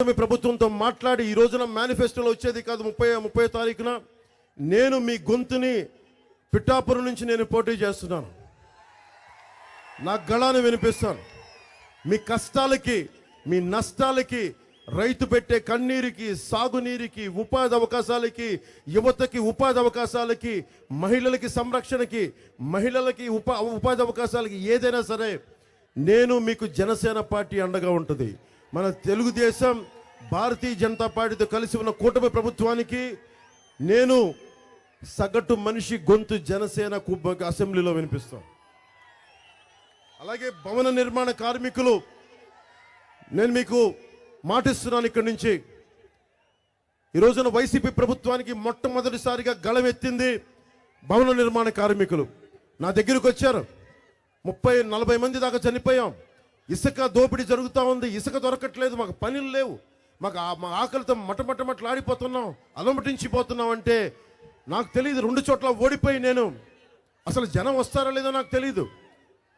ప్రభుత్వంతో మాట్లాడి ఈ రోజున మేనిఫెస్టోలో వచ్చేది కాదు 30 తారీఖున నేను మీ గొంతుని పిఠాపురం నుంచి నేను పోటీ చేస్తున్నాను. నా గళాన్ని వినిపిస్తాను. మీ కష్టాలకి, మీ నష్టాలకి, రైతు పెట్టే కన్నీరికి, సాగునీరికి, ఉపాధి అవకాశాలకి, యువతకి ఉపాధి అవకాశాలకి, మహిళలకి సంరక్షణకి, మహిళలకి ఉపాధి అవకాశాలకి ఏదైనా సరే నేను మీకు జనసేన పార్టీ అండగా ఉంటుంది. మన తెలుగుదేశం భారతీయ జనతా పార్టీతో కలిసి ఉన్న కూటమి ప్రభుత్వానికి నేను సగటు మనిషి గొంతు జనసేన అసెంబ్లీలో వినిపిస్తాను. అలాగే భవన నిర్మాణ కార్మికులు నేను మీకు మాటిస్తున్నాను. ఇక్కడి నుంచి ఈ రోజున వైసీపీ ప్రభుత్వానికి మొట్టమొదటిసారిగా గళమెత్తింది భవన నిర్మాణ కార్మికులు. నా దగ్గరకు వచ్చారు. 30-40 మంది దాకా చనిపోయాం. ఇసుక దోపిడీ జరుగుతూ ఉంది. ఇసుక దొరకట్లేదు. మాకు పనులు లేవు. మా ఆకలితో మటమటమట్లాడిపోతున్నాం, అలమటించిపోతున్నాం. అంటే నాకు తెలియదు. 2 చోట్ల ఓడిపోయి నేను అసలు జనం వస్తారో లేదో నాకు తెలియదు.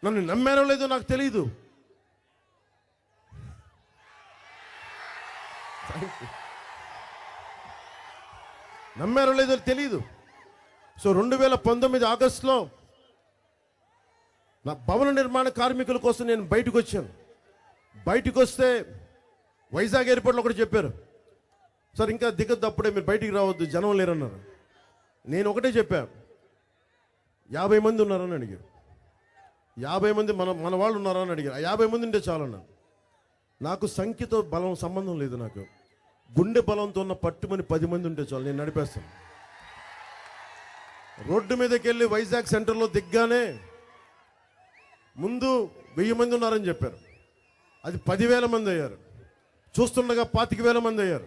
నన్ను నమ్మారో లేదో నాకు తెలియదు. నమ్మారో లేదో తెలియదు. సో 2019 ఆగస్టులో నా భవన నిర్మాణ కార్మికుల కోసం నేను బయటకు వచ్చాను. బయటకు వస్తే వైజాగ్ ఎయిర్పోర్ట్లో ఒకటి చెప్పారు, సార్ ఇంకా దిగద్దు, అప్పుడే మీరు బయటికి రావద్దు, జనం లేరన్నారు. నేను ఒకటే చెప్పాను, 50 మంది ఉన్నారని అడిగారు. 50 మంది మన వాళ్ళు ఉన్నారా అని అడిగారు. 50 మంది ఉంటే చాలన్నాను. నాకు సంఖ్యతో బలం సంబంధం లేదు. నాకు గుండె బలంతో ఉన్న పట్టుమని 10 మంది ఉంటే చాలు, నేను నడిపేస్తాను. రోడ్డు మీదకి వెళ్ళి వైజాగ్ సెంటర్లో దిగ్గానే ముందు 1000 మంది ఉన్నారని చెప్పారు. అది 10,000 మంది అయ్యారు. చూస్తుండగా 25,000 మంది అయ్యారు.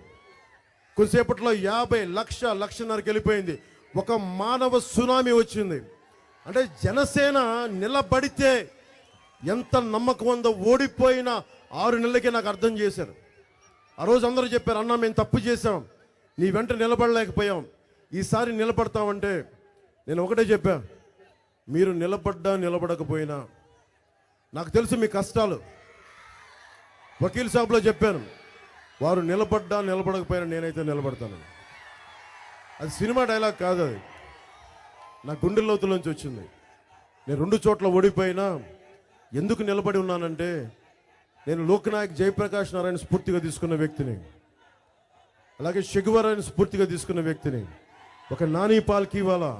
కొద్దిసేపట్లో 50 లక్షన్నరకి వెళ్ళిపోయింది. ఒక మానవ సునామీ వచ్చింది. అంటే జనసేన నిలబడితే ఎంత నమ్మకం ఉందో ఓడిపోయిన 6 నెలలకే నాకు అర్థం చేశారు. ఆ రోజు అందరూ చెప్పారు, అన్న మేము తప్పు చేశాం, నీ వెంట నిలబడలేకపోయాం, ఈసారి నిలబడతామంటే నేను ఒకటే చెప్పా, మీరు నిలబడకపోయినా నాకు తెలుసు మీ కష్టాలు. వకీల్ సాబ్లో చెప్పాను, వారు నిలబడకపోయినా నేనైతే నిలబడతాను. అది సినిమా డైలాగ్ కాదు, అది నా గుండె లోతులోంచి వచ్చింది. నేను 2 చోట్ల ఓడిపోయినా ఎందుకు నిలబడి ఉన్నానంటే నేను లోక్నాయక్ జయప్రకాష్ నారాయణ స్ఫూర్తిగా తీసుకున్న వ్యక్తిని, అలాగే షెగువరాయణ స్ఫూర్తిగా తీసుకున్న వ్యక్తిని, ఒక నాని పాల్కీవాలా,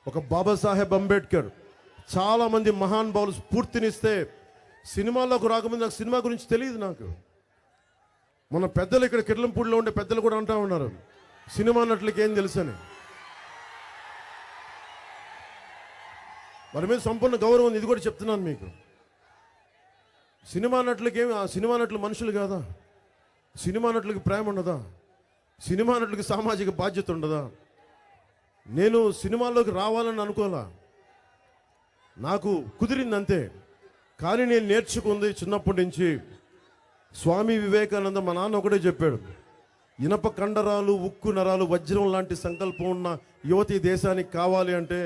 ఒక బాబాసాహెబ్ అంబేద్కర్, చాలామంది మహానుభావులు స్ఫూర్తినిస్తే సినిమాల్లోకి రాకముందు నాకు సినిమా గురించి తెలియదు. నాకు మన పెద్దలు ఇక్కడ కిర్లంపూడిలో ఉండే పెద్దలు కూడా అంటూ ఉన్నారు, సినిమా నటులకి ఏం తెలుసని. వారి మీద సంపూర్ణ గౌరవం ఉంది. ఇది కూడా చెప్తున్నాను మీకు. సినిమా నటులకి ఏమి, ఆ సినిమా నటులు మనుషులు కాదా? సినిమా నటులకి ప్రేమ ఉండదా? సినిమా నటులకి సామాజిక బాధ్యత ఉండదా? నేను సినిమాల్లోకి రావాలని అనుకోలా, నాకు కుదిరిందంతే. కానీ నేను నేర్చుకుంది చిన్నప్పటి నుంచి స్వామి వివేకానంద మా నాన్న ఒకటే చెప్పాడు, ఇనప కండరాలు, ఉక్కు నరాలు, వజ్రం లాంటి సంకల్పం ఉన్న యువతి దేశానికి కావాలి అంటే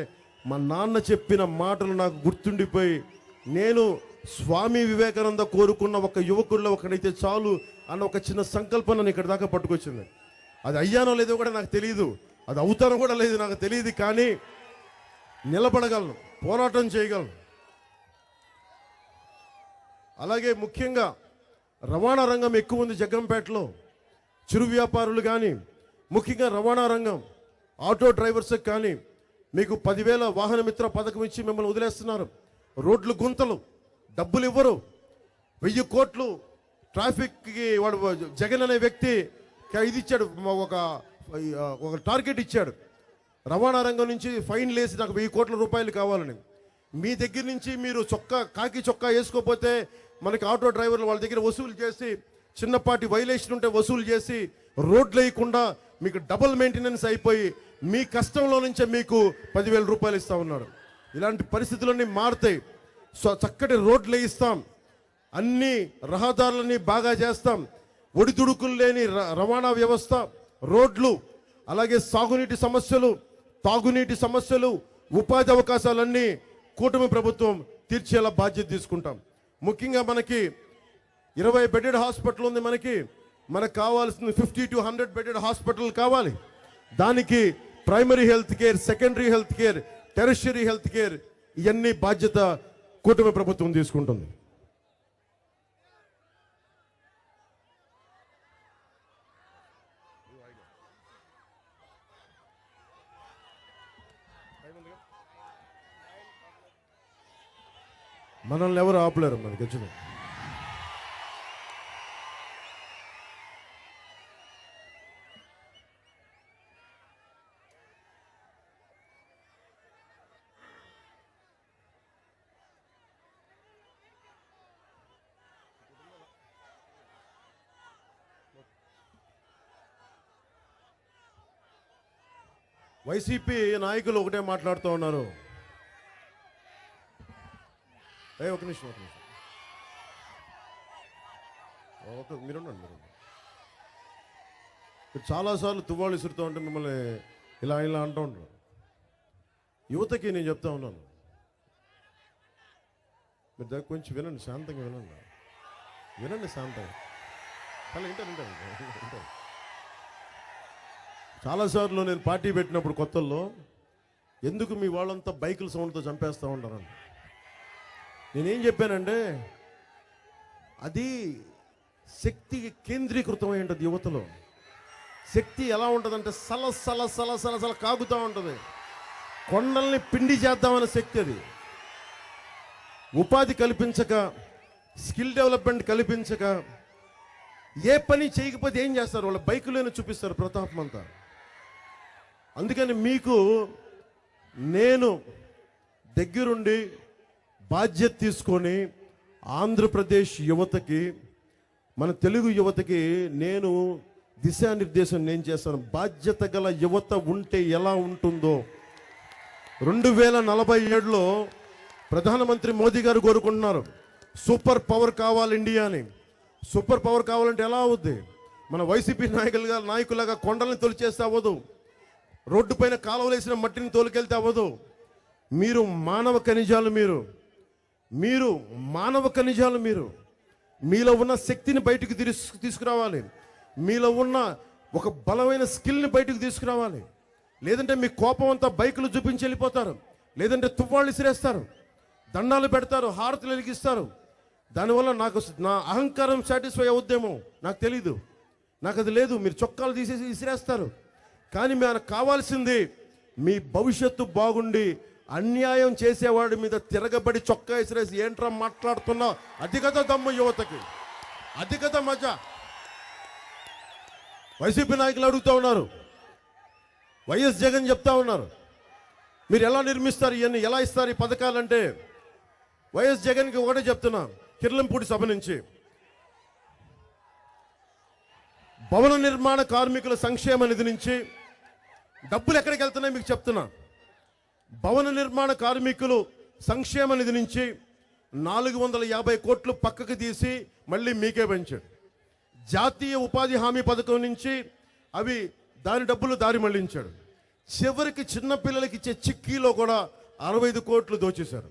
మా నాన్న చెప్పిన మాటలు నాకు గుర్తుండిపోయి నేను స్వామి వివేకానంద కోరుకున్న ఒక యువకుల్లో ఒకడైతే చాలు అన్న ఒక చిన్న సంకల్పం నన్ను ఇక్కడ దాకా పట్టుకొచ్చింది. అది అయ్యానో లేదో కూడా నాకు తెలియదు, అది అవుతానో కూడా లేదు నాకు తెలియదు. కానీ నిలబడగలను, పోరాటం చేయగలను. అలాగే ముఖ్యంగా రవాణా రంగం ఎక్కువ ఉంది జగ్గంపేటలో. చిరు వ్యాపారులు కానీ, ముఖ్యంగా రవాణా రంగం, ఆటో డ్రైవర్స్కి కానీ మీకు 10,000 వాహన మిత్ర పథకం ఇచ్చి మిమ్మల్ని వదిలేస్తున్నారు. రోడ్లు గుంతలు, డబ్బులు ఇవ్వరు. 1000 కోట్లు ట్రాఫిక్కి వాడు జగన్ అనే వ్యక్తి ఇది ఇచ్చాడు, ఒక టార్గెట్ ఇచ్చాడు. రవాణా రంగం నుంచి ఫైన్ లేసి నాకు 1000 కోట్ల రూపాయలు కావాలని. మీ దగ్గర నుంచి మీరు కాకి చొక్కా వేసుకోకపోతే మనకి ఆటో డ్రైవర్లు వాళ్ళ దగ్గర వసూలు చేసి, చిన్నపాటి వైలేషన్ ఉంటే వసూలు చేసి, రోడ్లు వేయకుండా మీకు డబుల్ మెయింటెనెన్స్ అయిపోయి మీ కష్టంలో నుంచే మీకు 10,000 రూపాయలు ఇస్తా ఉన్నాడు. ఇలాంటి పరిస్థితులన్నీ మారుతాయి. చక్కటి రోడ్లు వేయిస్తాం, అన్ని రహదారులని బాగా చేస్తాం, ఒడిదుడుకులు లేని రవాణా వ్యవస్థ, రోడ్లు, అలాగే సాగునీటి సమస్యలు, తాగునీటి సమస్యలు, ఉపాధి అవకాశాలన్నీ కూటమి ప్రభుత్వం తీర్చేలా బాధ్యత తీసుకుంటాం. ముఖ్యంగా మనకి 20 బెడెడ్ హాస్పిటల్ ఉంది. మనకి మనకు కావాల్సిన 50 to 100 బెడెడ్ హాస్పిటల్ కావాలి. దానికి primary health care, secondary health care, tertiary health care, ఇవన్నీ బాధ్యత కూటమి ప్రభుత్వం తీసుకుంటుంది. మనల్ని ఎవరు ఆపలేరు. మనకి వచ్చిన వైసీపీ నాయకులు ఒకటే మాట్లాడుతూ ఉన్నారు. ఒక నిమిషం మీరుండండి. మీరు చాలాసార్లు తువ్వాళ్ళు విసురుతూ ఉంటే మిమ్మల్ని ఇలా అంటూ ఉంటారు. యువతకి నేను చెప్తా ఉన్నాను, మీరు దగ్గర కొంచెం వినండి, శాంతంగా వినండి శాంతంగా. చాలా వింటారు. చాలాసార్లు నేను పార్టీ పెట్టినప్పుడు కొత్తల్లో ఎందుకు మీ వాళ్ళంతా బైకుల సౌండ్తో చంపేస్తూ ఉంటారని నేనేం చెప్పానంటే, అది శక్తి కేంద్రీకృతమై ఉంటుంది. యువతలో శక్తి ఎలా ఉంటుందంటే సల కాగుతూ ఉంటుంది. కొండల్ని పిండి చేద్దామనే శక్తి అది. ఉపాధి కల్పించక, స్కిల్ డెవలప్మెంట్ కల్పించక, ఏ పని చేయకపోతే ఏం చేస్తారు? వాళ్ళ బైకులోనే చూపిస్తారు ప్రతాపం అంతా. అందుకని మీకు నేను దగ్గరుండి బాధ్యత తీసుకొని ఆంధ్రప్రదేశ్ యువతకి, మన తెలుగు యువతకి నేను దిశానిర్దేశం నేను చేస్తాను. బాధ్యత గల యువత ఉంటే ఎలా ఉంటుందో 2047లో ప్రధానమంత్రి మోదీ గారు కోరుకుంటున్నారు, సూపర్ పవర్ కావాలి ఇండియా అని. సూపర్ పవర్ కావాలంటే ఎలా అవుద్ది? మన వైసీపీ నాయకులుగా కొండల్ని తొలిచేస్తే అవ్వదు, రోడ్డు పైన కాలువలు వేసిన మట్టిని తోలుకెళ్తే అవ్వదు. మీరు మానవ ఖనిజాలు, మీరు మానవ ఖనిజాలు. మీలో ఉన్న శక్తిని బయటకు తీసుకురావాలి. మీలో ఉన్న ఒక బలమైన స్కిల్ని బయటకు తీసుకురావాలి. లేదంటే మీ కోపం అంతా బైకులు చూపించి వెళ్ళిపోతారు, లేదంటే తువ్వాళ్ళు ఇసిరేస్తారు, దండాలు పెడతారు, హారతులు వెలిగిస్తారు. దానివల్ల నా అహంకారం సాటిస్ఫై అవుద్దేమో నాకు తెలీదు, నాకు అది లేదు. మీరు చొక్కాలు తీసేసి ఇసిరేస్తారు. కానీ మనకు కావాల్సింది మీ భవిష్యత్తు బాగుండి, అన్యాయం చేసేవాడి మీద తిరగబడి చొక్కా ఇసిరేసి ఏంట్రా మాట్లాడుతున్నా, అది కదా దమ్ము యువతకి, అది కదా మజా. వైసీపీ నాయకులు అడుగుతూ ఉన్నారు, వైఎస్ జగన్ చెప్తా ఉన్నారు, మీరు ఎలా నిర్మిస్తారు ఇవన్నీ, ఎలా ఇస్తారు ఈ పథకాలంటే, వైఎస్ జగన్కి ఒకటే చెప్తున్నా, కిర్లంపూడి సభ నుంచి భవన నిర్మాణ కార్మికుల సంక్షేమ నిధి నుంచి డబ్బులు ఎక్కడికి వెళ్తున్నాయి మీకు చెప్తున్నా. భవన నిర్మాణ కార్మికులు సంక్షేమ నిధి నుంచి 450 కోట్లు పక్కకు తీసి మళ్ళీ మీకే పెంచాడు. జాతీయ ఉపాధి హామీ పథకం నుంచి దాని డబ్బులు దారి మళ్లించాడు. చివరికి చిన్నపిల్లలకి ఇచ్చే చిక్కీలో కూడా 65 కోట్లు దోచేశారు.